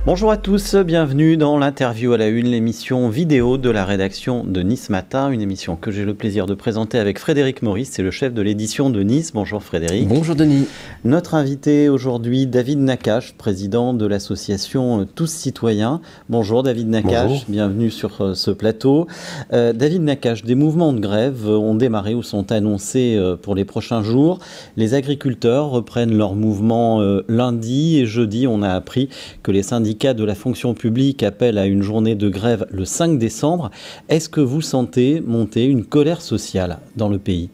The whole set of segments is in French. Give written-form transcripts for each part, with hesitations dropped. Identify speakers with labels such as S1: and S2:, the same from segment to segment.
S1: Bonjour à tous, bienvenue dans l'interview à la une, l'émission vidéo de la rédaction de Nice Matin, une émission que j'ai le plaisir de présenter avec Frédéric Maurice, c'est le chef de l'édition de Nice. Bonjour Frédéric.
S2: Bonjour Denis.
S1: Notre invité aujourd'hui, David Nakache, président de l'association Tous Citoyens. Bonjour David Nakache, bonjour. Bienvenue sur ce plateau. David Nakache, des mouvements de grève ont démarré ou sont annoncés pour les prochains jours. Les agriculteurs reprennent leur mouvement lundi et jeudi. On a appris que les syndicats de la fonction publique appellent à une journée de grève le 5 décembre. Est-ce que vous sentez monter une colère sociale dans le pays ?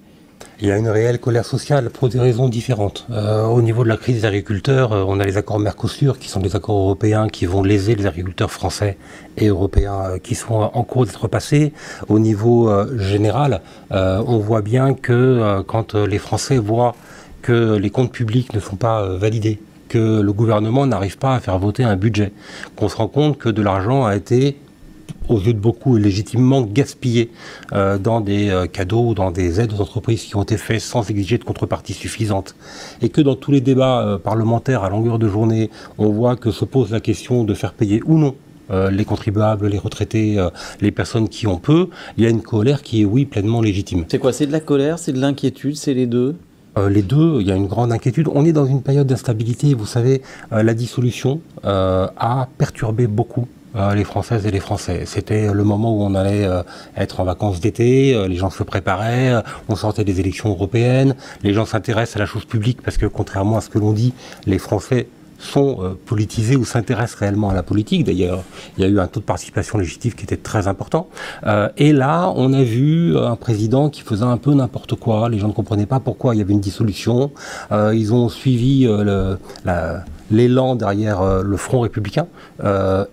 S3: Il y a une réelle colère sociale pour des raisons différentes. Au niveau de la crise des agriculteurs, on a les accords Mercosur qui sont des accords européens qui vont léser les agriculteurs français et européens qui sont en cours d'être passés. Au niveau général, on voit bien que quand les Français voient que les comptes publics ne sont pas validés, que le gouvernement n'arrive pas à faire voter un budget, qu'on se rend compte que de l'argent a été, aux yeux de beaucoup, légitimement gaspillé dans des cadeaux ou dans des aides aux entreprises qui ont été faites sans exiger de contrepartie suffisante. Et que dans tous les débats parlementaires à longueur de journée, on voit que se pose la question de faire payer ou non les contribuables, les retraités, les personnes qui ont peu. Il y a une colère qui est, oui, pleinement légitime.
S1: C'est quoi? C'est de la colère? C'est de l'inquiétude? C'est les deux?
S3: Les deux, il y a une grande inquiétude. On est dans une période d'instabilité. Vous savez, la dissolution a perturbé beaucoup les Françaises et les Français. C'était le moment où on allait être en vacances d'été, les gens se préparaient, on sortait des élections européennes, les gens s'intéressent à la chose publique parce que contrairement à ce que l'on dit, les Français sont politisés ou s'intéressent réellement à la politique. D'ailleurs, il y a eu un taux de participation législative qui était très important. Et là, on a vu un président qui faisait un peu n'importe quoi. Les gens ne comprenaient pas pourquoi il y avait une dissolution. Ils ont suivi l'élan derrière le Front républicain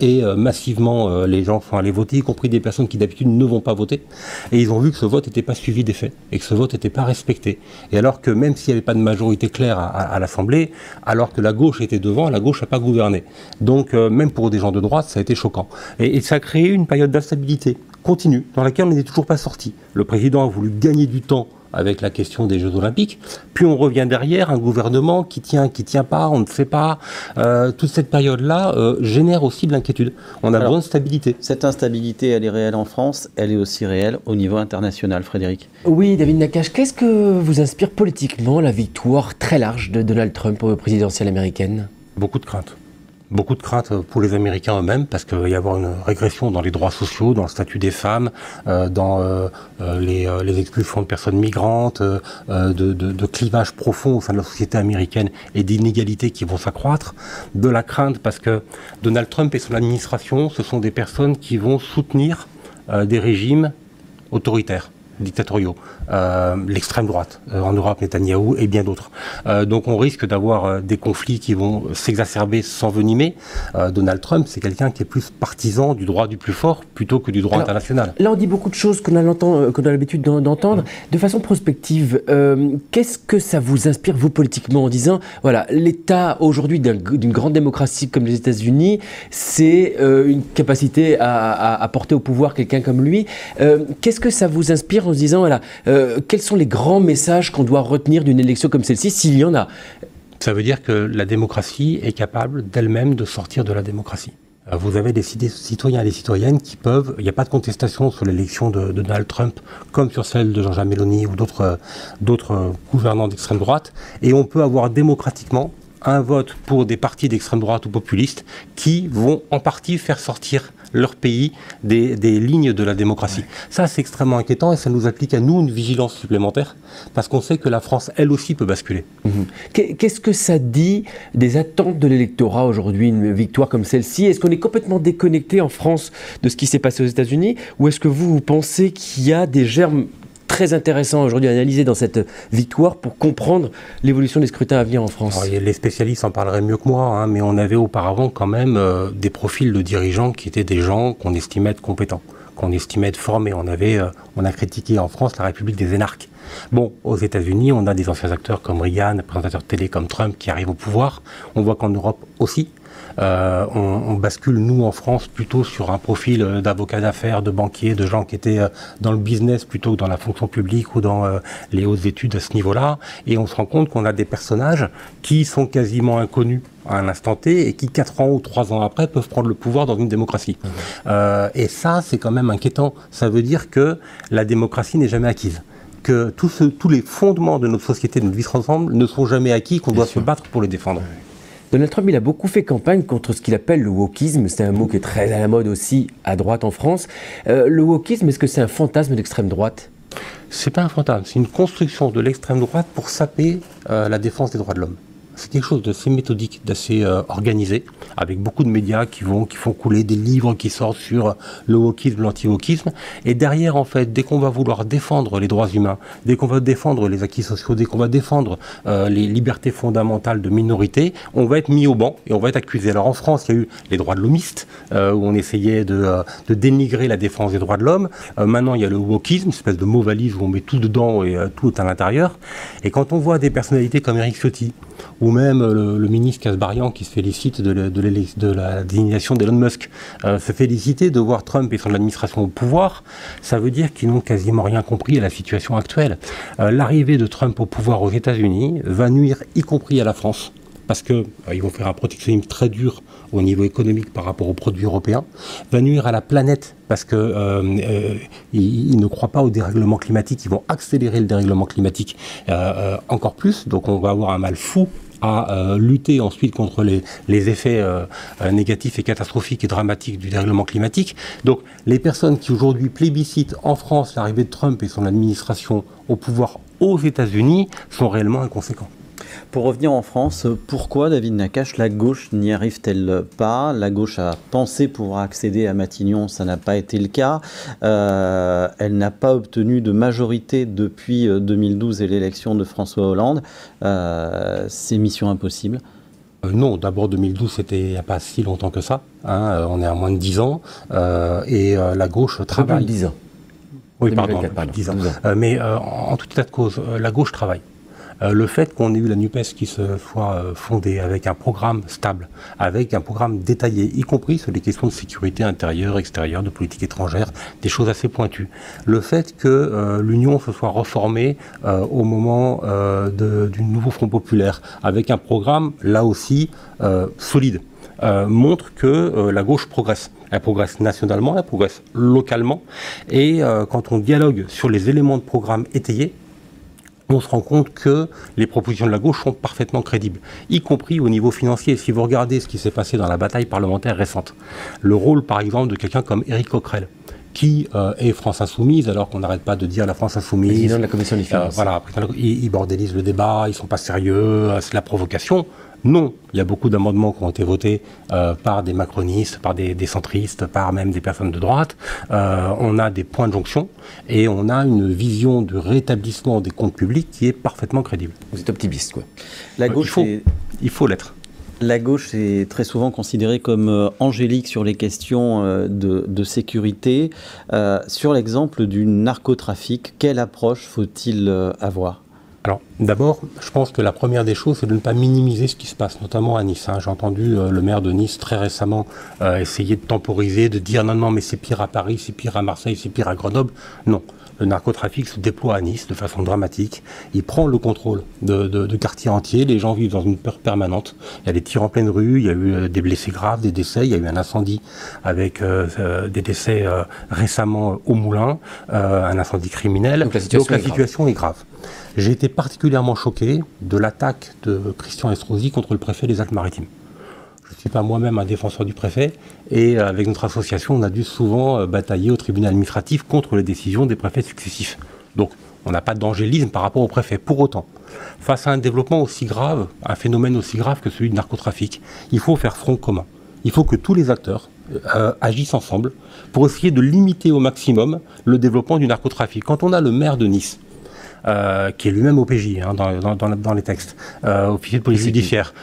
S3: et massivement les gens sont allés voter, y compris des personnes qui d'habitude ne vont pas voter. Et ils ont vu que ce vote n'était pas suivi des faits et que ce vote n'était pas respecté. Et alors que même s'il n'y avait pas de majorité claire à l'Assemblée, alors que la gauche était devant, la gauche n'a pas gouverné. Donc même pour des gens de droite, ça a été choquant. Et ça a créé une période d'instabilité continue dans laquelle on n'est toujours pas sorti. Le président a voulu gagner du temps avec la question des Jeux Olympiques, puis on revient derrière, un gouvernement qui tient pas, on ne sait pas. Toute cette période-là génère aussi de l'inquiétude. On a besoin de stabilité.
S1: Cette instabilité, elle est réelle en France, elle est aussi réelle au niveau international, Frédéric.
S2: Oui, David Nakache, qu'est-ce que vous inspire politiquement la victoire très large de Donald Trump aux présidentielles américaines ?
S3: Beaucoup de craintes. Beaucoup de craintes pour les Américains eux-mêmes, parce qu'il va y avoir une régression dans les droits sociaux, dans le statut des femmes, dans les expulsions de personnes migrantes, de clivages profonds au sein de la société américaine et d'inégalités qui vont s'accroître. De la crainte parce que Donald Trump et son administration, ce sont des personnes qui vont soutenir des régimes autoritaires, dictatoriaux, l'extrême droite, en Europe, Netanyahou et bien d'autres. Donc on risque d'avoir des conflits qui vont s'exacerber, s'envenimer. Donald Trump, c'est quelqu'un qui est plus partisan du droit du plus fort plutôt que du droit international.
S2: Là, on dit beaucoup de choses qu'on a l'habitude d'entendre. De façon prospective, qu'est-ce que ça vous inspire, vous, politiquement, en disant, voilà, l'État, aujourd'hui, d'une grande démocratie comme les États-Unis, c'est une capacité à porter au pouvoir quelqu'un comme lui. Qu'est-ce que ça vous inspire en se disant, voilà, quels sont les grands messages qu'on doit retenir d'une élection comme celle-ci, s'il y en a?
S3: Ça veut dire que la démocratie est capable d'elle-même de sortir de la démocratie. Vous avez des citoyens et des citoyennes qui peuvent, il n'y a pas de contestation sur l'élection de Donald Trump, comme sur celle de Giorgia Meloni ou d'autres gouvernants d'extrême droite, et on peut avoir démocratiquement un vote pour des partis d'extrême droite ou populistes qui vont en partie faire sortir leur pays des lignes de la démocratie. Ouais. Ça, c'est extrêmement inquiétant et ça nous applique à nous une vigilance supplémentaire parce qu'on sait que la France, elle aussi, peut basculer.
S2: Qu'est-ce que ça dit des attentes de l'électorat aujourd'hui, une victoire comme celle-ci? Est-ce qu'on est complètement déconnecté en France de ce qui s'est passé aux États-Unis ou est-ce que vous pensez qu'il y a des germes très intéressant aujourd'hui à analyser dans cette victoire pour comprendre l'évolution des scrutins à venir en France?
S3: Alors, les spécialistes en parleraient mieux que moi, hein, mais on avait auparavant quand même des profils de dirigeants qui étaient des gens qu'on estimait être compétents, qu'on estimait être formés. On a critiqué en France la République des énarques. Bon, aux États-Unis, on a des anciens acteurs comme Reagan, présentateurs télé comme Trump qui arrivent au pouvoir. On voit qu'en Europe aussi, on bascule, nous, en France, plutôt sur un profil d'avocats d'affaires, de banquiers, de gens qui étaient dans le business plutôt que dans la fonction publique ou dans les hautes études à ce niveau-là. Et on se rend compte qu'on a des personnages qui sont quasiment inconnus à un instant T et qui, 4 ans ou 3 ans après, peuvent prendre le pouvoir dans une démocratie. Et ça, c'est quand même inquiétant. Ça veut dire que la démocratie n'est jamais acquise. Que tous les fondements de notre société, de notre vie ensemble, ne sont jamais acquis, qu'on doit se battre pour les défendre.
S2: Donald Trump, il a beaucoup fait campagne contre ce qu'il appelle le wokisme. C'est un mot qui est très à la mode aussi à droite en France. Le wokisme, est-ce que c'est un fantasme d'extrême droite ?
S3: C'est pas un fantasme, c'est une construction de l'extrême droite pour saper la défense des droits de l'homme. C'est quelque chose d'assez méthodique, d'assez organisé, avec beaucoup de médias qui font couler des livres qui sortent sur le wokisme, l'anti-wokisme. Et derrière, en fait, dès qu'on va vouloir défendre les droits humains, dès qu'on va défendre les acquis sociaux, dès qu'on va défendre les libertés fondamentales de minorités, on va être mis au banc et on va être accusé. Alors en France, il y a eu les droits de l'homiste, où on essayait de dénigrer la défense des droits de l'homme. Maintenant, il y a le wokisme, une espèce de mot valise où on met tout dedans et tout à l'intérieur. Et quand on voit des personnalités comme Éric Ciotti, ou même le ministre Kasbarian qui se félicite de la désignation d'Elon Musk, se féliciter de voir Trump et son administration au pouvoir, ça veut dire qu'ils n'ont quasiment rien compris à la situation actuelle. L'arrivée de Trump au pouvoir aux États-Unis va nuire y compris à la France, parce qu'ils vont faire un protectionnisme très dur au niveau économique par rapport aux produits européens, va nuire à la planète parce qu'ils ne croient pas au dérèglement climatique, ils vont accélérer le dérèglement climatique encore plus, donc on va avoir un mal fou à lutter ensuite contre les effets négatifs et catastrophiques et dramatiques du dérèglement climatique. Donc les personnes qui aujourd'hui plébiscitent en France l'arrivée de Trump et son administration au pouvoir aux États-Unis sont réellement inconséquents.
S1: Pour revenir en France, pourquoi, David Nakache, la gauche n'y arrive-t-elle pas? La gauche a pensé pouvoir accéder à Matignon, ça n'a pas été le cas. Elle n'a pas obtenu de majorité depuis 2012 et l'élection de François Hollande. C'est mission impossible.
S3: Non, d'abord 2012, c'était il n'y a pas si longtemps que ça. Hein, on est à moins de 10 ans. Et la gauche travaille.
S2: 10 ans.
S3: Oui, pardon, 10 ans. Mais en tout état de cause, la gauche travaille. Le fait qu'on ait eu la NUPES qui se soit fondée avec un programme stable, avec un programme détaillé, y compris sur les questions de sécurité intérieure, extérieure, de politique étrangère, des choses assez pointues. Le fait que l'Union se soit reformée au moment du nouveau Front populaire, avec un programme, là aussi, solide, montre que la gauche progresse. Elle progresse nationalement, elle progresse localement. Et quand on dialogue sur les éléments de programme étayés, on se rend compte que les propositions de la gauche sont parfaitement crédibles, y compris au niveau financier. Si vous regardez ce qui s'est passé dans la bataille parlementaire récente, le rôle par exemple de quelqu'un comme Éric Coquerel, qui est France Insoumise, alors qu'on n'arrête pas de dire la France Insoumise.
S2: Président de la Commission des finances.
S3: Voilà, ils bordélisent le débat, ils ne sont pas sérieux, c'est la provocation. Non, il y a beaucoup d'amendements qui ont été votés par des macronistes, par des centristes, par même des personnes de droite. On a des points de jonction et on a une vision de rétablissement des comptes publics qui est parfaitement crédible.
S2: Vous êtes optimiste, quoi.
S1: La gauche
S3: il faut l'être.
S1: La gauche est très souvent considérée comme angélique sur les questions de sécurité. Sur l'exemple du narcotrafic, quelle approche faut-il avoir ?
S3: Alors, d'abord, je pense que la première des choses, c'est de ne pas minimiser ce qui se passe, notamment à Nice. J'ai entendu le maire de Nice très récemment essayer de temporiser, de dire non, mais c'est pire à Paris, c'est pire à Marseille, c'est pire à Grenoble. Non. Le narcotrafic se déploie à Nice de façon dramatique. Il prend le contrôle de quartiers entiers. Les gens vivent dans une peur permanente. Il y a des tirs en pleine rue, il y a eu des blessés graves, des décès. Il y a eu un incendie avec des décès récemment au Moulin, un incendie criminel. Donc la situation est grave. J'ai été particulièrement choqué de l'attaque de Christian Estrosi contre le préfet des Alpes-Maritimes. Je ne suis pas moi-même un défenseur du préfet et avec notre association, on a dû souvent batailler au tribunal administratif contre les décisions des préfets successifs. Donc, on n'a pas d'angélisme par rapport au préfet. Pour autant, face à un développement aussi grave, un phénomène aussi grave que celui du narcotrafic, il faut faire front commun. Il faut que tous les acteurs agissent ensemble pour essayer de limiter au maximum le développement du narcotrafic. Quand on a le maire de Nice qui est lui-même OPJ dans les textes, officier de police judiciaire,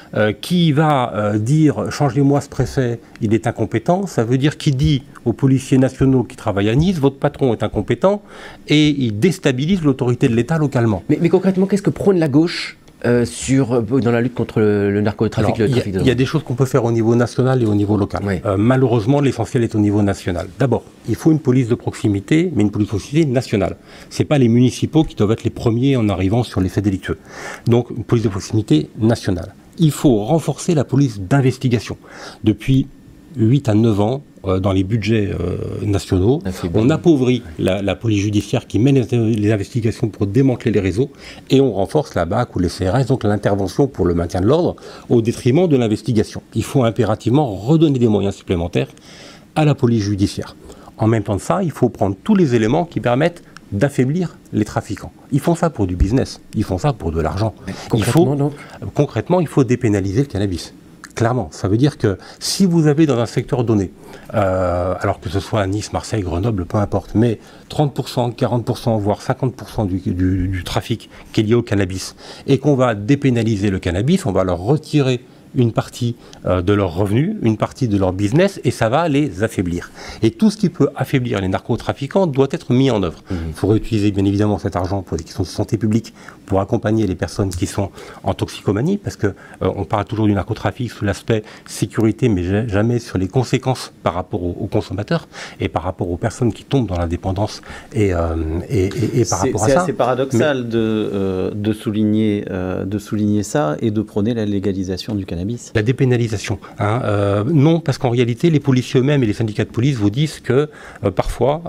S3: qui va dire « changez-moi ce préfet, il est incompétent », ça veut dire qu'il dit aux policiers nationaux qui travaillent à Nice « votre patron est incompétent » et il déstabilise l'autorité de l'État localement.
S2: Mais concrètement, qu'est-ce que prône la gauche dans la lutte contre le narcotrafic, le trafic de drogue?
S3: Il y a des choses qu'on peut faire au niveau national et au niveau local. Oui. Malheureusement, l'essentiel est au niveau national. D'abord, il faut une police de proximité, mais une police de proximité nationale. Ce n'est pas les municipaux qui doivent être les premiers en arrivant sur les faits délictueux. Donc, une police de proximité nationale. Il faut renforcer la police d'investigation. Depuis 8 à 9 ans, dans les budgets nationaux, on appauvrit la police judiciaire qui mène les investigations pour démanteler les réseaux, et on renforce la BAC ou les CRS, donc l'intervention pour le maintien de l'ordre, au détriment de l'investigation. Il faut impérativement redonner des moyens supplémentaires à la police judiciaire. En même temps de ça, il faut prendre tous les éléments qui permettent d'affaiblir les trafiquants. Ils font ça pour du business, ils font ça pour de l'argent. Concrètement, il faut dépénaliser le cannabis. Clairement, ça veut dire que si vous avez dans un secteur donné, alors que ce soit à Nice, Marseille, Grenoble, peu importe, mais 30%, 40%, voire 50% du trafic qui est lié au cannabis, et qu'on va dépénaliser le cannabis, on va leur retirer une partie de leurs revenus, une partie de leur business, et ça va les affaiblir. Et tout ce qui peut affaiblir les narcotrafiquants doit être mis en œuvre. Il faut réutiliser bien évidemment cet argent pour des questions de santé publique, pour accompagner les personnes qui sont en toxicomanie, parce que on parle toujours du narcotrafic sous l'aspect sécurité, mais jamais sur les conséquences par rapport aux consommateurs et par rapport aux personnes qui tombent dans la dépendance et par rapport à ça.
S1: C'est assez paradoxal de souligner ça et de prôner la légalisation du cannabis.
S3: La dépénalisation. Non, parce qu'en réalité, les policiers eux-mêmes et les syndicats de police vous disent que parfois,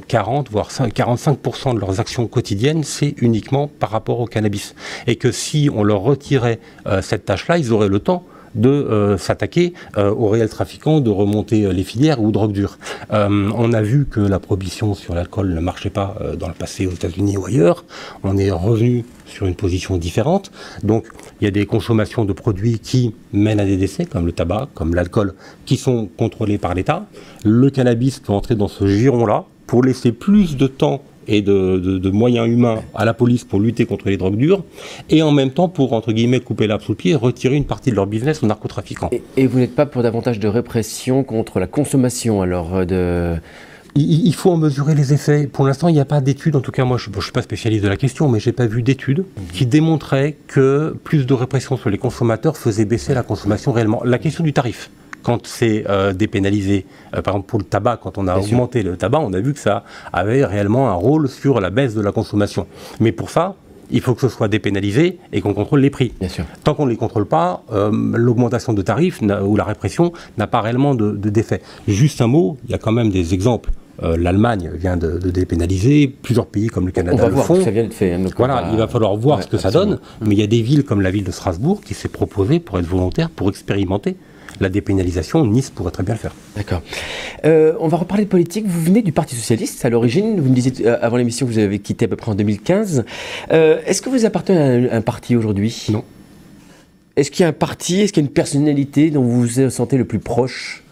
S3: 40 voire 45% de leurs actions quotidiennes, c'est uniquement par rapport au cannabis. Et que si on leur retirait cette tâche-là, ils auraient le temps de s'attaquer aux réels trafiquants, de remonter les filières ou drogue dure. On a vu que la prohibition sur l'alcool ne marchait pas dans le passé aux États-Unis ou ailleurs. On est revenu sur une position différente. Donc, il y a des consommations de produits qui mènent à des décès, comme le tabac, comme l'alcool, qui sont contrôlés par l'État. Le cannabis peut entrer dans ce giron-là pour laisser plus de temps et de moyens humains à la police pour lutter contre les drogues dures, et en même temps pour, entre guillemets, couper l'herbe sous le pied et retirer une partie de leur business aux narcotrafiquants.
S2: Et vous n'êtes pas pour davantage de répression contre la consommation, alors
S3: Il faut en mesurer les effets. Pour l'instant, il n'y a pas d'études, en tout cas moi je ne suis pas spécialiste de la question, mais je n'ai pas vu d'études qui démontraient que plus de répression sur les consommateurs faisait baisser la consommation réellement. La question du tarif, quand c'est dépénalisé, par exemple pour le tabac, quand on a augmenté le tabac, on a vu que ça avait réellement un rôle sur la baisse de la consommation. Mais pour ça, il faut que ce soit dépénalisé et qu'on contrôle les prix.
S2: Bien sûr.
S3: Tant qu'on ne les contrôle pas, l'augmentation de tarifs ou la répression n'a pas réellement d'effet. Juste un mot, il y a quand même des exemples. L'Allemagne vient de dépénaliser, plusieurs pays comme le Canada le font.
S2: Ça vient de fait.
S3: Voilà, il va falloir voir ce que ça donne, mais il y a des villes comme la ville de Strasbourg qui s'est proposée pour être volontaire, pour expérimenter la dépénalisation. Nice pourrait très bien le faire.
S2: D'accord. On va reparler de politique. Vous venez du Parti Socialiste à l'origine. Vous me disiez avant l'émission que vous avez quitté à peu près en 2015. Est-ce que vous appartenez à un parti aujourd'hui?
S3: Non.
S2: Est-ce qu'il y a un parti, est-ce qu'il y a une personnalité dont vous vous sentez le plus proche?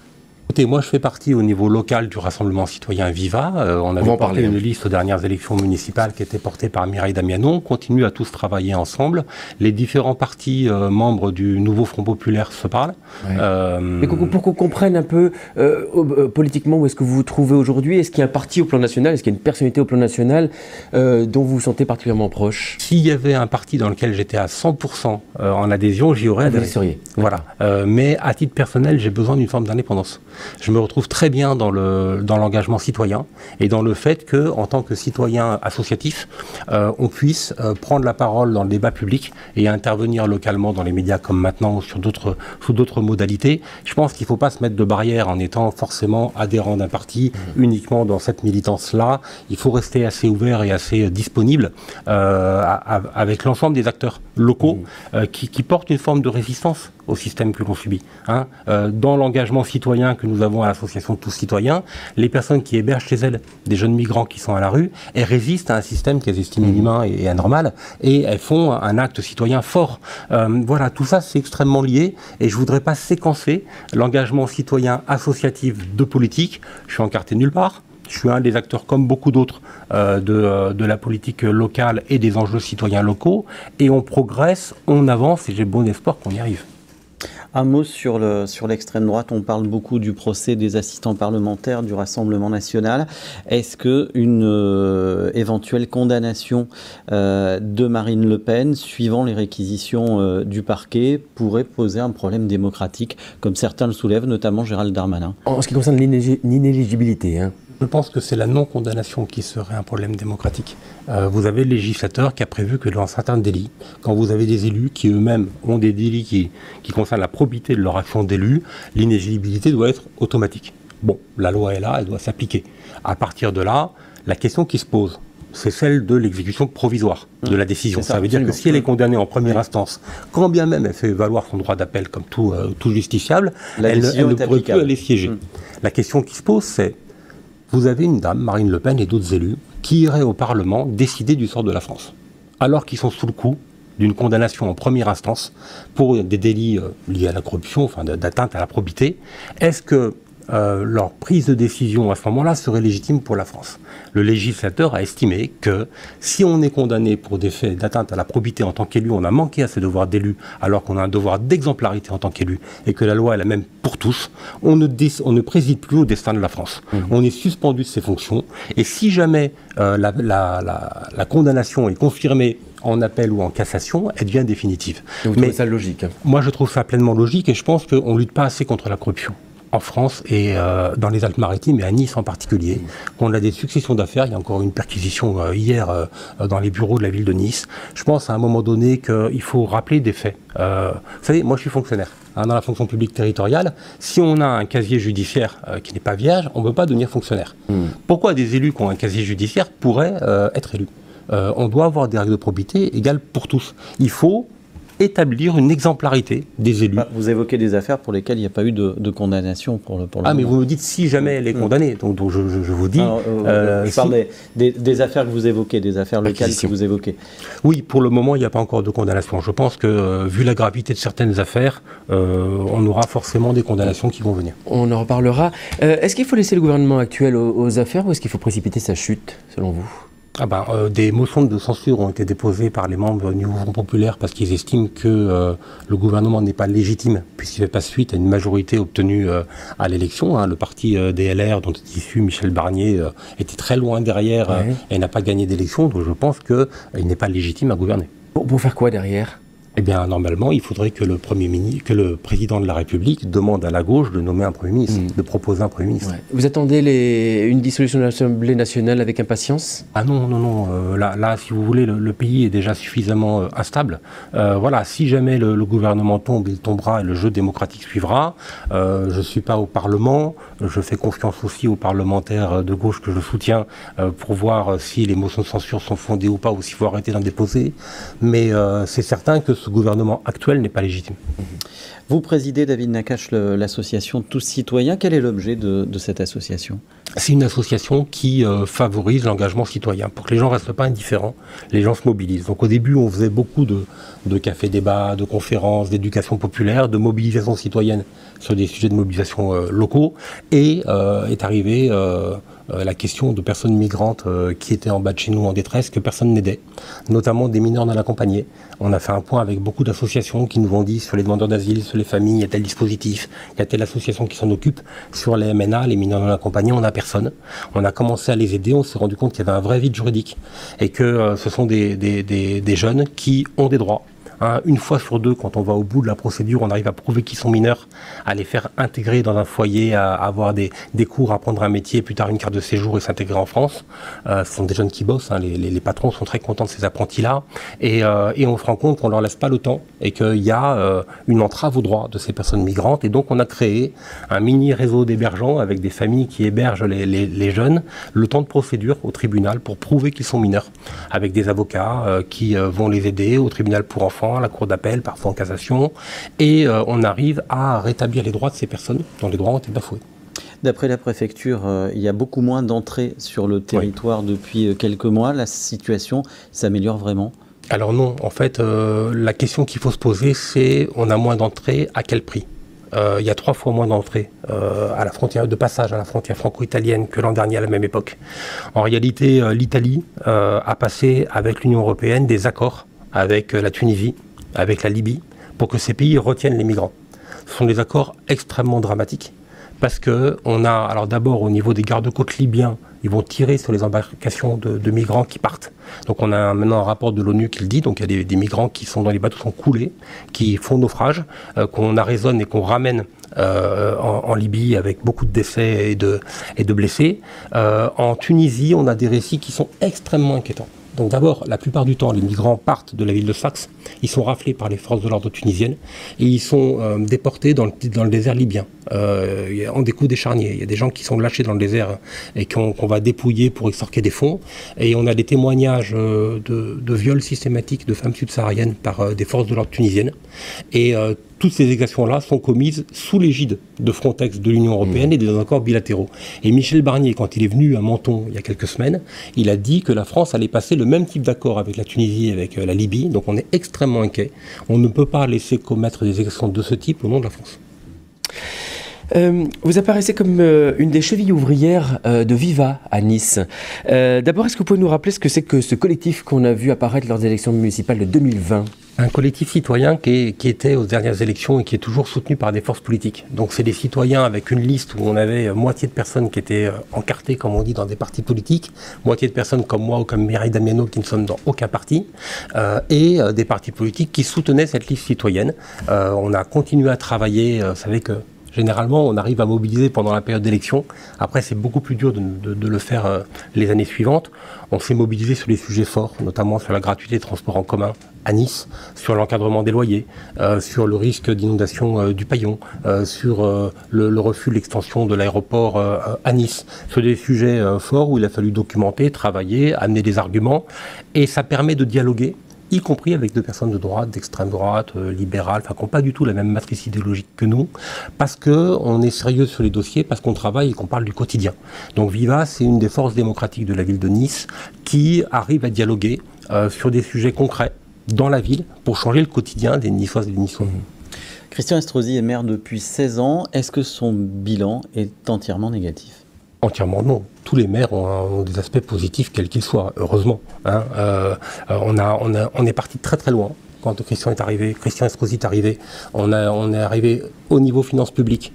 S3: Écoutez, moi je fais partie au niveau local du Rassemblement Citoyen Viva. On avait porté une liste aux dernières élections municipales qui était portée par Mireille Damiano. On continue à tous travailler ensemble. Les différents partis membres du nouveau Front Populaire se parlent.
S2: Ouais. Mais pour qu'on comprenne un peu politiquement où est-ce que vous vous trouvez aujourd'hui, est-ce qu'il y a un parti au plan national, est-ce qu'il y a une personnalité au plan national dont vous vous sentez particulièrement proche?
S3: S'il y avait un parti dans lequel j'étais à 100% en adhésion, j'y aurais adhéré.
S2: Vous y seriez.
S3: Voilà. Mais à titre personnel, j'ai besoin d'une forme d'indépendance. Je me retrouve très bien dans l'engagement citoyen et dans le fait que, en tant que citoyen associatif, on puisse prendre la parole dans le débat public et intervenir localement dans les médias comme maintenant ou sous d'autres modalités. Je pense qu'il ne faut pas se mettre de barrière en étant forcément adhérent d'un parti uniquement dans cette militance-là. Il faut rester assez ouvert et assez disponible avec l'ensemble des acteurs locaux qui portent une forme de résistance au système que l'on subit. Dans l'engagement citoyen que nous avons à l'association de tous citoyens, les personnes qui hébergent chez elles des jeunes migrants qui sont à la rue, elles résistent à un système qu'elles estiment inhumain et anormal, et elles font un acte citoyen fort. Voilà, tout ça c'est extrêmement lié, et je ne voudrais pas séquencer l'engagement citoyen associatif de politique. Je suis encarté nulle part. Je suis un des acteurs, comme beaucoup d'autres, de la politique locale et des enjeux citoyens locaux. Et on progresse, on avance, et j'ai bon espoir qu'on y arrive.
S1: Un mot sur l'extrême droite. On parle beaucoup du procès des assistants parlementaires du Rassemblement national. Est-ce qu'une éventuelle condamnation de Marine Le Pen, suivant les réquisitions du parquet, pourrait poser un problème démocratique, comme certains le soulèvent, notamment Gérald Darmanin?
S2: En ce qui concerne l'inéligibilité, hein.
S3: Je pense que c'est la non-condamnation qui serait un problème démocratique. Vous avez le législateur qui a prévu que dans certains délits, quand vous avez des élus qui eux-mêmes ont des délits qui concernent la probité de leur action d'élu, l'inéligibilité doit être automatique. Bon, la loi est là, elle doit s'appliquer. À partir de là, la question qui se pose, c'est celle de l'exécution provisoire de la décision. Ça veut dire que si elle est condamnée en première instance, quand bien même elle fait valoir son droit d'appel comme tout justiciable, elle ne pourrait plus aller siéger. La question qui se pose, c'est: vous avez une dame, Marine Le Pen et d'autres élus, qui iraient au Parlement décider du sort de la France, alors qu'ils sont sous le coup d'une condamnation en première instance pour des délits liés à la corruption, enfin d'atteinte à la probité. Est-ce que leur prise de décision à ce moment-là serait légitime pour la France? Le législateur a estimé que si on est condamné pour des faits d'atteinte à la probité en tant qu'élu, on a manqué à ses devoirs d'élu, alors qu'on a un devoir d'exemplarité en tant qu'élu, et que la loi est la même pour tous, on ne préside plus au destin de la France. On est suspendu de ses fonctions, et si jamais la condamnation est confirmée en appel ou en cassation, elle devient définitive.
S2: Donc vous trouvez ça logique?
S3: Moi, je trouve ça pleinement logique, et je pense qu'on ne lutte pas assez contre la corruption en France et dans les Alpes-Maritimes et à Nice en particulier. On a des successions d'affaires. Il y a encore une perquisition hier dans les bureaux de la ville de Nice. Je pense à un moment donné qu'il faut rappeler des faits. Vous savez, moi je suis fonctionnaire dans la fonction publique territoriale. Si on a un casier judiciaire qui n'est pas vierge, on ne peut pas devenir fonctionnaire. Pourquoi des élus qui ont un casier judiciaire pourraient être élus? On doit avoir des règles de probité égales pour tous. Il faut établir une exemplarité des élus.
S1: Vous évoquez des affaires pour lesquelles il n'y a pas eu de condamnation pour le moment.
S3: Mais vous me dites si jamais elle est condamnée. Donc je vous dis...
S1: je parle des affaires que vous évoquez, des affaires locales que vous évoquez.
S3: Oui, pour le moment, il n'y a pas encore de condamnation. Je pense que, vu la gravité de certaines affaires, on aura forcément des condamnations qui vont venir.
S2: On en reparlera. Est-ce qu'il faut laisser le gouvernement actuel aux affaires ou est-ce qu'il faut précipiter sa chute, selon vous?
S3: Des motions de censure ont été déposées par les membres du mouvement populaire parce qu'ils estiment que le gouvernement n'est pas légitime puisqu'il ne fait pas suite à une majorité obtenue à l'élection. Le parti DLR dont est issu Michel Barnier était très loin derrière et n'a pas gagné d'élection. Donc je pense qu'il n'est pas légitime à gouverner.
S2: Pour faire quoi derrière?
S3: Eh bien, normalement, il faudrait que le président de la République demande à la gauche de nommer un Premier ministre, de proposer un Premier ministre.
S2: Vous attendez une dissolution de l'Assemblée nationale avec impatience?
S3: Non. Là, si vous voulez, le pays est déjà suffisamment instable. Si jamais le gouvernement tombe, il tombera et le jeu démocratique suivra. Je ne suis pas au Parlement. Je fais confiance aussi aux parlementaires de gauche que je soutiens pour voir si les motions de censure sont fondées ou pas, ou s'il faut arrêter d'en déposer. Mais c'est certain que ce gouvernement actuel n'est pas légitime.
S1: Vous présidez, David Nakache, l'association Tous Citoyens. Quel est l'objet de cette association?
S3: C'est une association qui favorise l'engagement citoyen. Pour que les gens ne restent pas indifférents, les gens se mobilisent. Donc au début, on faisait beaucoup de cafés-débats, de conférences, d'éducation populaire, de mobilisation citoyenne sur des sujets de mobilisation locaux. Et est arrivée la question de personnes migrantes qui étaient en bas de chez nous en détresse, que personne n'aidait, notamment des mineurs non accompagnés. On a fait un point avec beaucoup d'associations qui nous ont dit sur les demandeurs d'asile, sur les familles, il y a tel dispositif, il y a telle association qui s'en occupe. Sur les MNA, les mineurs non accompagnés, on n'a personne. On a commencé à les aider, on s'est rendu compte qu'il y avait un vrai vide juridique et que ce sont des jeunes qui ont des droits. Une fois sur deux, quand on va au bout de la procédure, on arrive à prouver qu'ils sont mineurs, à les faire intégrer dans un foyer, à avoir des cours, à apprendre un métier, plus tard une carte de séjour et s'intégrer en France. Ce sont des jeunes qui bossent, les patrons sont très contents de ces apprentis-là, et on se rend compte qu'on leur laisse pas le temps et qu'il y a une entrave aux droits de ces personnes migrantes, et donc on a créé un mini réseau d'hébergeants avec des familles qui hébergent les jeunes, le temps de procédure au tribunal pour prouver qu'ils sont mineurs, avec des avocats qui vont les aider au tribunal pour enfants, à la cour d'appel, parfois en cassation, et on arrive à rétablir les droits de ces personnes dont les droits ont été bafoués.
S1: D'après la préfecture, il y a beaucoup moins d'entrées sur le territoire depuis quelques mois. La situation s'améliore vraiment? Alors
S3: non, en fait, la question qu'il faut se poser, c'est on a moins d'entrées, à quel prix? il y a 3 fois moins d'entrées à la frontière de passage à la frontière franco-italienne que l'an dernier à la même époque. En réalité, l'Italie a passé avec l'Union européenne des accords avec la Tunisie, avec la Libye, pour que ces pays retiennent les migrants. Ce sont des accords extrêmement dramatiques parce que on a, alors d'abord au niveau des gardes-côtes libyens, ils vont tirer sur les embarcations de migrants qui partent. Donc on a maintenant un rapport de l'ONU qui le dit, donc il y a des migrants qui sont dans les bateaux, sont coulés, qui font naufrage, qu'on arraisonne et qu'on ramène en Libye avec beaucoup de décès et de blessés. En Tunisie, on a des récits qui sont extrêmement inquiétants. Donc d'abord, la plupart du temps, les migrants partent de la ville de Sfax, ils sont raflés par les forces de l'ordre tunisiennes et ils sont déportés dans le désert libyen. On découvre des charniers, il y a des gens qui sont lâchés dans le désert et qu'on va dépouiller pour extorquer des fonds. Et on a des témoignages de viols systématiques de femmes subsahariennes par des forces de l'ordre tunisiennes. Et toutes ces exactions-là sont commises sous l'égide de Frontex, de l'Union européenne et des accords bilatéraux. Et Michel Barnier, quand il est venu à Menton il y a quelques semaines, il a dit que la France allait passer le même type d'accord avec la Tunisie et avec la Libye. Donc on est extrêmement inquiet. On ne peut pas laisser commettre des exactions de ce type au nom de la France.
S2: Vous apparaissez comme une des chevilles ouvrières de Viva à Nice. D'abord, est-ce que vous pouvez nous rappeler ce que c'est que ce collectif qu'on a vu apparaître lors des élections municipales de 2020 ?
S3: Un collectif citoyen qui était aux dernières élections et qui est toujours soutenu par des forces politiques. Donc c'est des citoyens avec une liste où on avait moitié de personnes qui étaient encartées, comme on dit, dans des partis politiques, moitié de personnes comme moi ou comme Mireille Damiano qui ne sont dans aucun parti, et des partis politiques qui soutenaient cette liste citoyenne. On a continué à travailler, vous savez que généralement, on arrive à mobiliser pendant la période d'élection. Après, c'est beaucoup plus dur de le faire les années suivantes. On s'est mobilisé sur les sujets forts, notamment sur la gratuité des transports en commun à Nice, sur l'encadrement des loyers, sur le risque d'inondation du Paillon, sur le refus de l'extension de l'aéroport à Nice. Sur des sujets forts où il a fallu documenter, travailler, amener des arguments. Et ça permet de dialoguer, y compris avec des personnes de droite, d'extrême droite, libérales, qui n'ont pas du tout la même matrice idéologique que nous, parce qu'on est sérieux sur les dossiers, parce qu'on travaille et qu'on parle du quotidien. Donc Viva, c'est une des forces démocratiques de la ville de Nice qui arrive à dialoguer sur des sujets concrets dans la ville pour changer le quotidien des Niçoises et des Niçois.
S1: Christian Estrosi est maire depuis 16 ans. Est-ce que son bilan est entièrement négatif ?
S3: Entièrement non. Tous les maires ont des aspects positifs, quels qu'ils soient, heureusement. Hein. On est parti très très loin. Quand Christian Estrosi est arrivé, on est arrivé au niveau finances publiques,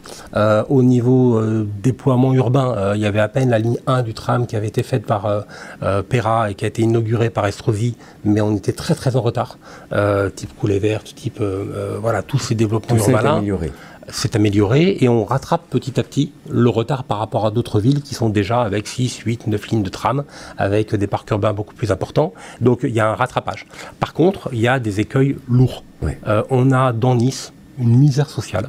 S3: au niveau déploiement urbain. Il y avait à peine la ligne 1 du tram qui avait été faite par Perra et qui a été inaugurée par Estrosi, mais on était très très en retard. Type coulée verte, type voilà, tous ces développements urbains-là. C'est amélioré et on rattrape petit à petit le retard par rapport à d'autres villes qui sont déjà avec 6, 8, 9 lignes de tram, avec des parcs urbains beaucoup plus importants. Donc il y a un rattrapage. Par contre, il y a des écueils lourds. Oui. On a dans Nice une misère sociale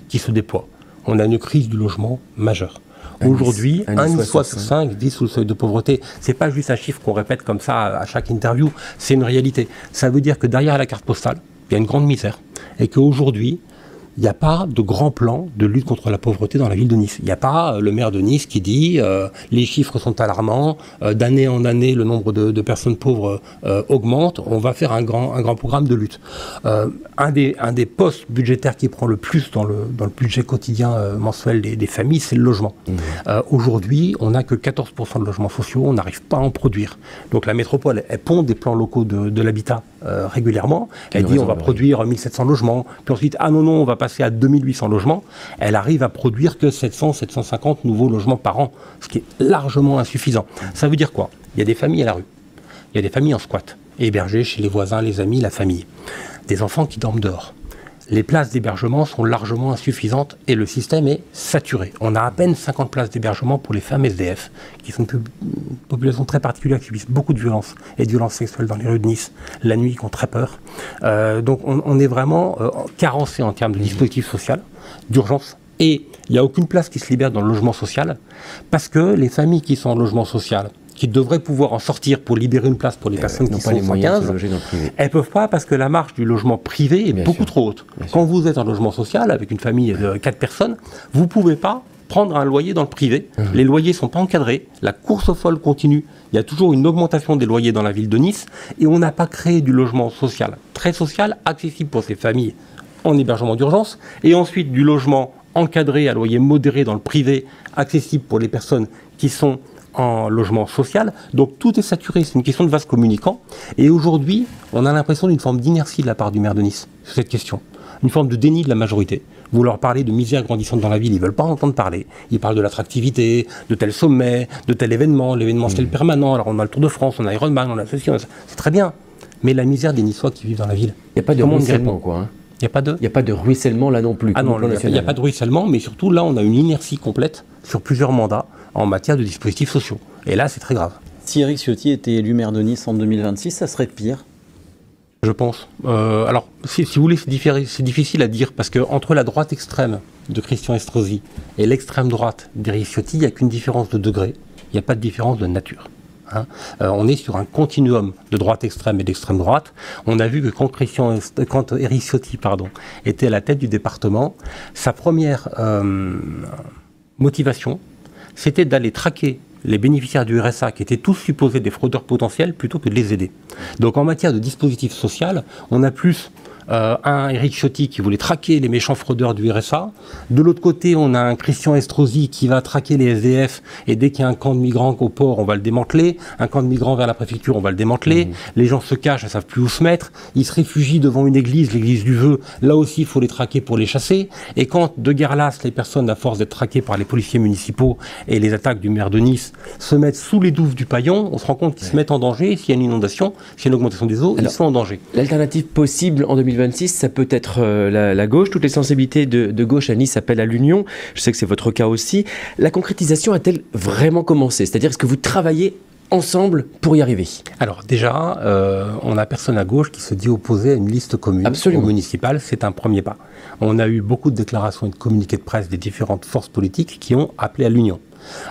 S3: qui se déploie. On a une crise du logement majeure. Aujourd'hui, un Niçois sur 5 vit sous le seuil de pauvreté. C'est pas juste un chiffre qu'on répète comme ça à chaque interview, c'est une réalité. Ça veut dire que derrière la carte postale, il y a une grande misère et qu'aujourd'hui, il n'y a pas de grand plan de lutte contre la pauvreté dans la ville de Nice. Il n'y a pas le maire de Nice qui dit les chiffres sont alarmants, d'année en année le nombre de personnes pauvres augmente, on va faire un grand programme de lutte. Un des postes budgétaires qui prend le plus dans le budget quotidien mensuel des familles, c'est le logement. Aujourd'hui, on n'a que 14% de logements sociaux, on n'arrive pas à en produire. Donc la métropole, elle pond des plans locaux de l'habitat régulièrement. Elle dit on va produire 1700 logements, puis ensuite ah non, on va passer à 2800 logements. Elle arrive à produire que 700-750 nouveaux logements par an, ce qui est largement insuffisant. Ça veut dire quoi? Il y a des familles à la rue, il y a des familles en squat, hébergées chez les voisins, les amis, la famille. Des enfants qui dorment dehors. Les places d'hébergement sont largement insuffisantes et le système est saturé. On a à peine 50 places d'hébergement pour les femmes SDF, qui sont une population très particulière, qui subissent beaucoup de violences et de violences sexuelles dans les rues de Nice, la nuit, qui ont très peur. Donc on est vraiment carencé en termes de dispositifs sociaux, d'urgence. Et il n'y a aucune place qui se libère dans le logement social, parce que les familles qui sont en logement social, qui devraient pouvoir en sortir pour libérer une place pour les personnes qui sont sans 15, elles ne peuvent pas parce que la marge du logement privé est beaucoup trop haute. Quand vous êtes en logement social avec une famille de 4 personnes, vous ne pouvez pas prendre un loyer dans le privé. Les loyers ne sont pas encadrés, la course folle continue. Il y a toujours une augmentation des loyers dans la ville de Nice et on n'a pas créé du logement social, très social, accessible pour ces familles en hébergement d'urgence, et ensuite du logement encadré à loyer modéré dans le privé, accessible pour les personnes qui sont en logement social. Donc tout est saturé, c'est une question de vase communicant. Et aujourd'hui, on a l'impression d'une forme d'inertie de la part du maire de Nice sur cette question. Une forme de déni de la majorité. Vous leur parlez de misère grandissante dans la ville, ils ne veulent pas entendre parler. Ils parlent de l'attractivité, de tel sommet, de tel événement, l'événementiel permanent. Alors on a le Tour de France, on a Ironman, on a ceci, on a ça. C'est très bien. Mais la misère des Niçois qui vivent dans la ville.
S2: Il n'y a pas de ruissellement, quoi. Hein.
S3: Il n'y
S2: a pas de ruissellement là non plus.
S3: Ah non, il n'y a pas de ruissellement, mais surtout là, on a une inertie complète sur plusieurs mandats en matière de dispositifs sociaux. Et là, c'est très grave.
S1: Si Éric Ciotti était élu maire de Nice en 2026, ça serait pire?
S3: Je pense. Alors, si vous voulez, c'est difficile à dire, parce qu'entre la droite extrême de Christian Estrosi et l'extrême droite d'Éric Ciotti, il n'y a qu'une différence de degré, il n'y a pas de différence de nature. Hein. On est sur un continuum de droite extrême et d'extrême droite. On a vu que quand Éric Ciotti était à la tête du département, sa première motivation, c'était d'aller traquer les bénéficiaires du RSA, qui étaient tous supposés des fraudeurs potentiels, plutôt que de les aider. Donc en matière de dispositif social, on a plus un Éric Ciotti qui voulait traquer les méchants fraudeurs du RSA. De l'autre côté, on a un Christian Estrosi qui va traquer les SDF, et dès qu'il y a un camp de migrants au port, on va le démanteler. Un camp de migrants vers la préfecture, on va le démanteler. Les gens se cachent, ils ne savent plus où se mettre. Ils se réfugient devant une église, l'église du Vœu. Là aussi, il faut les traquer pour les chasser. Et quand, de guerre lasse, les personnes, à force d'être traquées par les policiers municipaux et les attaques du maire de Nice, se mettent sous les douves du paillon, on se rend compte qu'ils se mettent en danger. S'il y a une inondation, s'il y a une augmentation des eaux, ils sont en danger.
S2: L'alternative possible en 2026, ça peut être la gauche. Toutes les sensibilités de gauche à Nice appellent à l'union. Je sais que c'est votre cas aussi. La concrétisation a-t-elle vraiment commencé? C'est-à-dire, est-ce que vous travaillez ensemble pour y arriver?
S3: Alors déjà, on n'a personne à gauche qui se dit opposé à une liste commune au municipal. C'est un premier pas. On a eu beaucoup de déclarations et de communiqués de presse des différentes forces politiques qui ont appelé à l'union.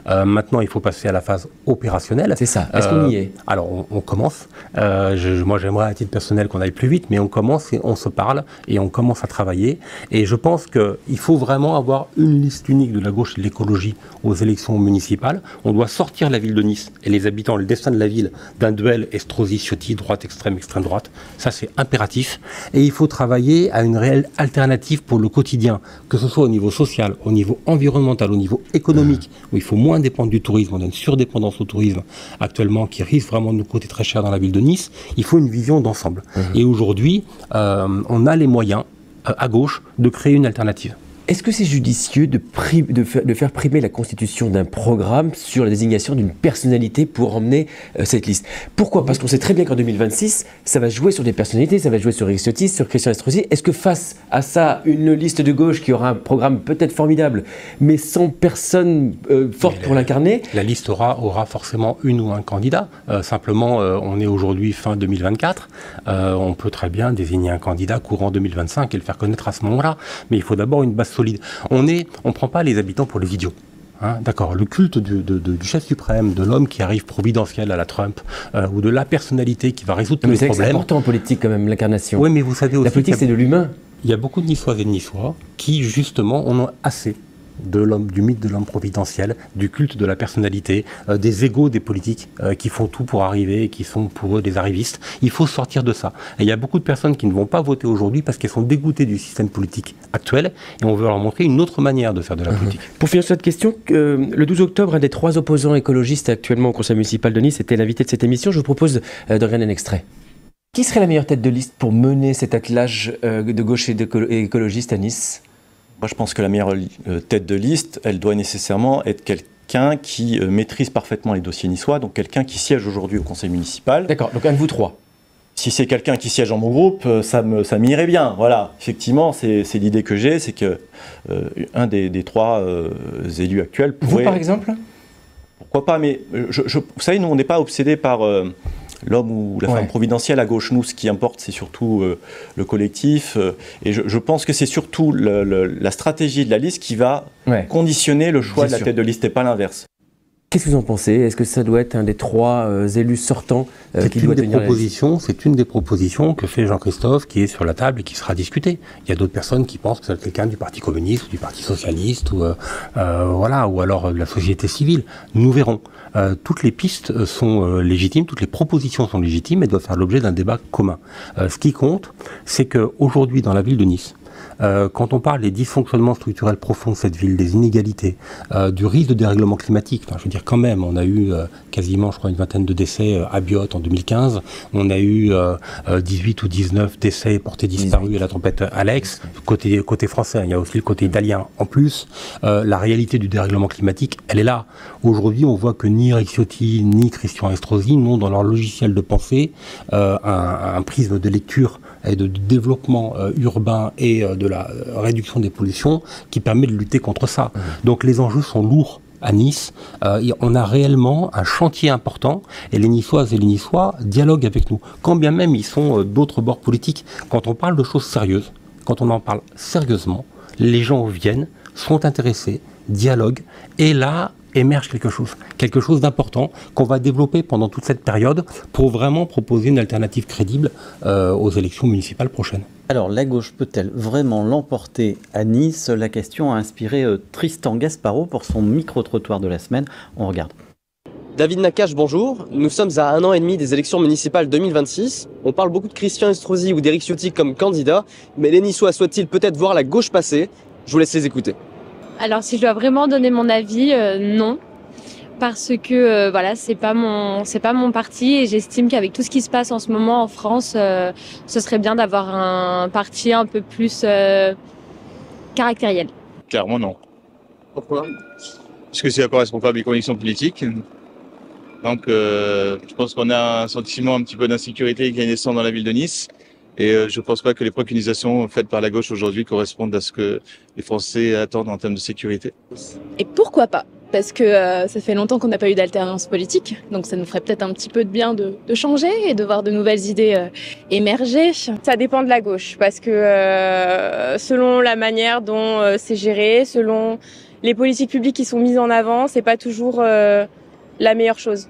S3: Maintenant, il faut passer à la phase opérationnelle.
S2: C'est ça. Est-ce qu'on y est?
S3: Alors, on commence. Moi, j'aimerais à titre personnel qu'on aille plus vite, mais on commence et on se parle et on commence à travailler. Et je pense qu'il faut vraiment avoir une liste unique de la gauche et de l'écologie aux élections municipales. On doit sortir la ville de Nice et les habitants, le destin de la ville, d'un duel Estrosi-Ciotti, droite extrême, extrême droite. Ça, c'est impératif. Et il faut travailler à une réelle alternative pour le quotidien, que ce soit au niveau social, au niveau environnemental, au niveau économique, où il faut moins dépendre du tourisme. On a une surdépendance au tourisme actuellement qui risque vraiment de nous coûter très cher dans la ville de Nice. Il faut une vision d'ensemble. Et aujourd'hui, on a les moyens, à gauche, de créer une alternative.
S2: Est-ce que c'est judicieux de faire primer la constitution d'un programme sur la désignation d'une personnalité pour emmener cette liste? Pourquoi? Parce qu'on sait très bien qu'en 2026, ça va jouer sur des personnalités, ça va jouer sur Éric Ciotti, sur Christian Estrosi. Est-ce que face à ça, une liste de gauche qui aura un programme peut-être formidable, mais sans personne forte pour l'incarner?
S3: La liste aura forcément une ou un candidat. Simplement, on est aujourd'hui fin 2024. On peut très bien désigner un candidat courant 2025 et le faire connaître à ce moment-là. Mais il faut d'abord une base solide. On ne prend pas les habitants pour les idiots. Hein, d'accord, le culte du chef suprême, de l'homme qui arrive providentiel à la Trump, ou de la personnalité qui va résoudre tous les problèmes.
S2: C'est important en politique quand même, l'incarnation.
S3: Oui, mais vous savez aussi...
S2: La politique, c'est de l'humain.
S3: Il y a beaucoup de Niçoises et de Niçois qui, justement, en ont assez du mythe de l'homme providentiel, du culte de la personnalité, des égos des politiques qui font tout pour arriver et qui sont pour eux des arrivistes. Il faut sortir de ça. Et il y a beaucoup de personnes qui ne vont pas voter aujourd'hui parce qu'elles sont dégoûtées du système politique actuel et on veut leur montrer une autre manière de faire de la politique.
S2: Pour finir sur cette question, le 12 octobre, un des 3 opposants écologistes actuellement au Conseil municipal de Nice était l'invité de cette émission. Je vous propose de regarder un extrait. Qui serait la meilleure tête de liste pour mener cet attelage de gauche et écologiste à Nice?
S4: Moi, je pense que la meilleure tête de liste, elle doit nécessairement être quelqu'un qui maîtrise parfaitement les dossiers niçois, donc quelqu'un qui siège aujourd'hui au conseil municipal.
S2: D'accord, donc un de vous 3.
S4: Si c'est quelqu'un qui siège dans mon groupe, ça m'irait bien. Voilà, effectivement, c'est l'idée que j'ai, c'est que un des 3 élus actuels pourrait...
S2: Vous, par exemple?
S4: Pourquoi pas, mais vous savez, nous, on n'est pas obsédés par... l'homme ou la femme providentielle à gauche. Nous, ce qui importe, c'est surtout le collectif. Et je pense que c'est surtout la stratégie de la liste qui va conditionner le choix de la tête de liste et pas l'inverse.
S2: Qu'est-ce que vous en pensez? Est-ce que ça doit être un des 3 élus sortants qui doit tenir la liste?
S3: C'est une des propositions que fait Jean-Christophe, qui est sur la table et qui sera discutée. Il y a d'autres personnes qui pensent que c'est quelqu'un du Parti communiste ou du Parti socialiste ou alors de la société civile. Nous verrons. Toutes les pistes sont légitimes, toutes les propositions sont légitimes et doivent faire l'objet d'un débat commun. Ce qui compte, c'est qu'aujourd'hui, dans la ville de Nice, Quand on parle des dysfonctionnements structurels profonds de cette ville, des inégalités, du risque de dérèglement climatique, enfin, je veux dire quand même, on a eu quasiment, je crois, une vingtaine de décès à Biot en 2015, on a eu 18 ou 19 décès portés disparus à la tempête Alex, côté français, il y a aussi le côté italien en plus. La réalité du dérèglement climatique, elle est là. Aujourd'hui, on voit que ni Eric Ciotti ni Christian Estrosi n'ont dans leur logiciel de pensée un prisme de lecture et de développement urbain et de la réduction des pollutions qui permet de lutter contre ça. Donc les enjeux sont lourds à Nice. On a réellement un chantier important et les Niçoises et les Niçois dialoguent avec nous, quand bien même ils sont d'autres bords politiques. Quand on parle de choses sérieuses, quand on en parle sérieusement, les gens viennent, sont intéressés, dialoguent, et là émerge quelque chose d'important qu'on va développer pendant toute cette période pour vraiment proposer une alternative crédible aux élections municipales prochaines.
S1: Alors, la gauche peut-elle vraiment l'emporter à Nice? La question a inspiré Tristan Gasparot pour son micro-trottoir de la semaine. On regarde.
S5: David Nakache, bonjour. Nous sommes à 1 an et demi des élections municipales 2026. On parle beaucoup de Christian Estrosi ou d'Éric Ciotti comme candidats, mais les Niçois souhaitent-ils peut-être voir la gauche passer? Je vous laisse les écouter.
S6: Alors si je dois vraiment donner mon avis, non. Parce que voilà, c'est pas mon parti et j'estime qu'avec tout ce qui se passe en ce moment en France, ce serait bien d'avoir un parti un peu plus caractériel.
S7: Clairement non.
S5: Pourquoi?
S7: Parce que ça correspond pas à mes convictions politiques. Donc je pense qu'on a un sentiment un petit peu d'insécurité qui est naissant dans la ville de Nice. Et je ne pense pas que les préconisations faites par la gauche aujourd'hui correspondent à ce que les Français attendent en termes de sécurité.
S8: Et pourquoi pas? Parce que ça fait longtemps qu'on n'a pas eu d'alternance politique, donc ça nous ferait peut-être un petit peu de bien de changer et de voir de nouvelles idées émerger.
S9: Ça dépend de la gauche, parce que selon la manière dont c'est géré, selon les politiques publiques qui sont mises en avant, c'est pas toujours la meilleure chose.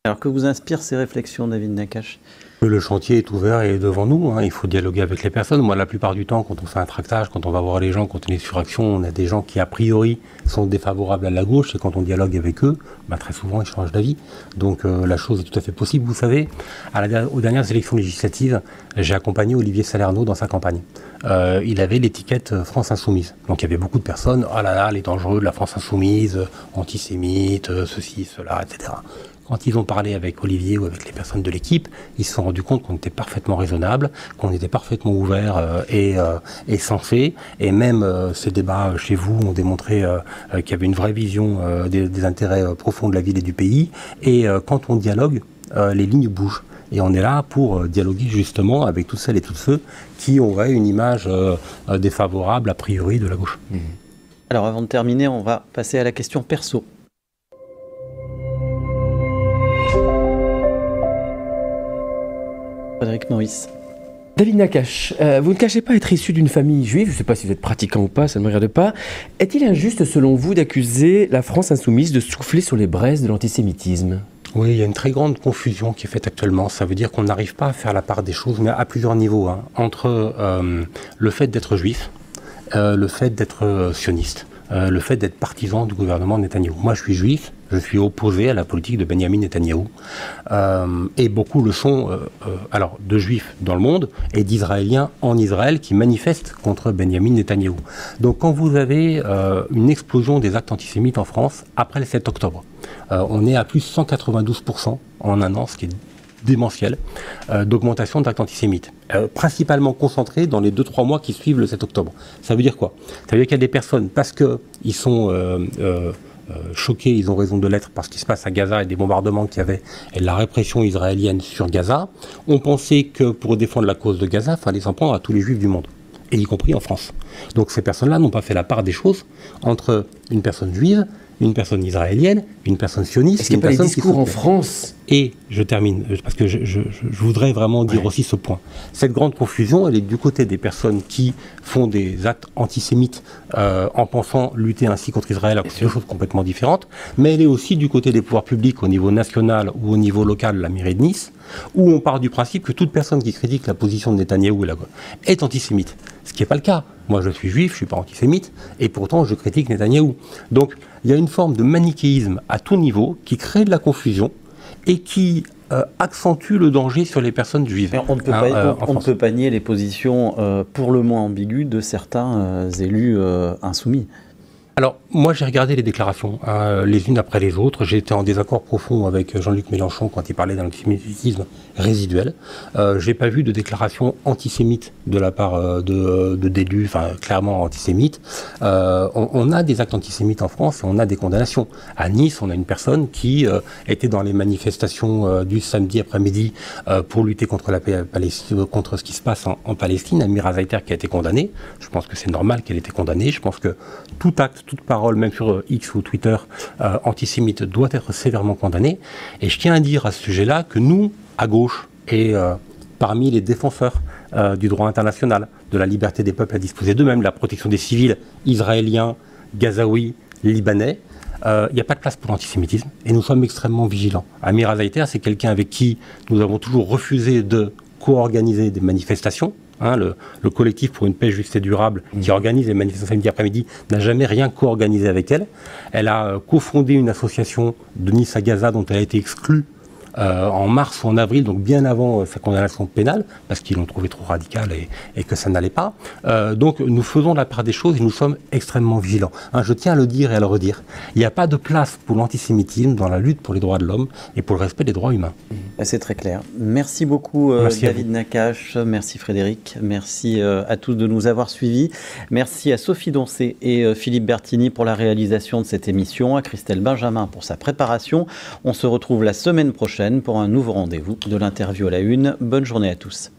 S1: Alors que vous inspirent ces réflexions, David Nakache?
S3: Le chantier est ouvert et est devant nous, hein. Il faut dialoguer avec les personnes. Moi, la plupart du temps, quand on fait un tractage, quand on va voir les gens, quand on est sur action, on a des gens qui, a priori, sont défavorables à la gauche, et quand on dialogue avec eux, très souvent, ils changent d'avis. Donc, la chose est tout à fait possible. Vous savez, aux dernières élections législatives, j'ai accompagné Olivier Salerno dans sa campagne. Il avait l'étiquette France Insoumise. Donc, il y avait beaucoup de personnes, oh là là, les dangereux de la France Insoumise, antisémites, ceci, cela, etc. Quand ils ont parlé avec Olivier ou avec les personnes de l'équipe, ils se sont rendus compte qu'on était parfaitement raisonnable, qu'on était parfaitement ouvert et sensé. Et même ces débats chez vous ont démontré qu'il y avait une vraie vision des intérêts profonds de la ville et du pays. Et quand on dialogue, les lignes bougent. Et on est là pour dialoguer justement avec toutes celles et tous ceux qui auraient une image défavorable a priori de la gauche.
S1: Alors avant de terminer, on va passer à la question perso. Frédéric Maurice.
S2: David Nakache, vous ne cachez pas être issu d'une famille juive, je ne sais pas si vous êtes pratiquant ou pas, ça ne me regarde pas. Est-il injuste selon vous d'accuser la France insoumise de souffler sur les braises de l'antisémitisme?
S3: Oui, il y a une très grande confusion qui est faite actuellement. Ça veut dire qu'on n'arrive pas à faire la part des choses, mais à plusieurs niveaux, hein, entre le fait d'être juif, le fait d'être sioniste, le fait d'être partisan du gouvernement Netanyahou. Moi, je suis juif, je suis opposé à la politique de Benyamin Netanyahou. Et beaucoup le sont, alors, de juifs dans le monde et d'Israéliens en Israël qui manifestent contre Benyamin Netanyahou. Donc, quand vous avez une explosion des actes antisémites en France, après le 7 octobre, on est à plus 192% en un an, ce qui est démentiel, d'augmentation d'actes antisémites, principalement concentrés dans les 2-3 mois qui suivent le 7 octobre. Ça veut dire quoi? Ça veut dire qu'il y a des personnes, parce qu'ils sont choqués, ils ont raison de l'être, par ce qui se passe à Gaza et des bombardements qu'il y avait et de la répression israélienne sur Gaza, ont pensé que pour défendre la cause de Gaza, il fallait s'en prendre à tous les juifs du monde, et y compris en France. Donc ces personnes-là n'ont pas fait la part des choses entre une personne juive, une personne israélienne, une personne sioniste.
S2: Est-ce qu'il n'y a pas des discours en France?
S3: Et je termine, parce que je voudrais vraiment dire aussi ce point. Cette grande confusion, elle est du côté des personnes qui font des actes antisémites en pensant lutter ainsi contre Israël, alors que c'est deux choses complètement différentes, mais elle est aussi du côté des pouvoirs publics au niveau national ou au niveau local, la mairie de Nice, où on part du principe que toute personne qui critique la position de Netanyahou est antisémite. Ce qui n'est pas le cas. Moi, je suis juif, je ne suis pas antisémite, et pourtant, je critique Netanyahou. Donc, il y a une forme de manichéisme à tout niveau qui crée de la confusion et qui accentue le danger sur les personnes juives.
S1: Mais on ne peut pas nier les positions pour le moins ambiguës de certains élus insoumis.
S3: Alors, moi, j'ai regardé les déclarations, les unes après les autres. J'ai été en désaccord profond avec Jean-Luc Mélenchon quand il parlait d'un antisémitisme résiduel. J'ai pas vu de déclaration antisémite de la part d'élus, enfin, clairement antisémites. On a des actes antisémites en France et on a des condamnations. À Nice, on a une personne qui était dans les manifestations du samedi après-midi pour lutter contre contre ce qui se passe en Palestine, Amira Zaïter, qui a été condamnée. Je pense que c'est normal qu'elle ait été condamnée. Je pense que tout acte, toute parole, même sur X ou Twitter, antisémite, doit être sévèrement condamnée. Et je tiens à dire à ce sujet-là que nous, à gauche, et parmi les défenseurs du droit international, de la liberté des peuples à disposer d'eux-mêmes, la protection des civils israéliens, gazaouis, libanais, il n'y a pas de place pour l'antisémitisme et nous sommes extrêmement vigilants. Amira Zaïter, c'est quelqu'un avec qui nous avons toujours refusé de co-organiser des manifestations. Le collectif pour une paix juste et durable qui organise les manifestations samedi après-midi n'a jamais rien co-organisé avec elle. Elle a cofondé une association de Nice à Gaza dont elle a été exclue en mars ou en avril, donc bien avant sa condamnation pénale, parce qu'ils l'ont trouvé trop radicale et que ça n'allait pas. Donc nous faisons la part des choses et nous sommes extrêmement vigilants. Je tiens à le dire et à le redire. Il n'y a pas de place pour l'antisémitisme dans la lutte pour les droits de l'homme et pour le respect des droits humains.
S1: C'est très clair. Merci beaucoup David Nakache, merci Frédéric, merci à tous de nous avoir suivis. Merci à Sophie Doncé et Philippe Bertini pour la réalisation de cette émission, à Christelle Benjamin pour sa préparation. On se retrouve la semaine prochaine pour un nouveau rendez-vous de l'interview à la une. Bonne journée à tous.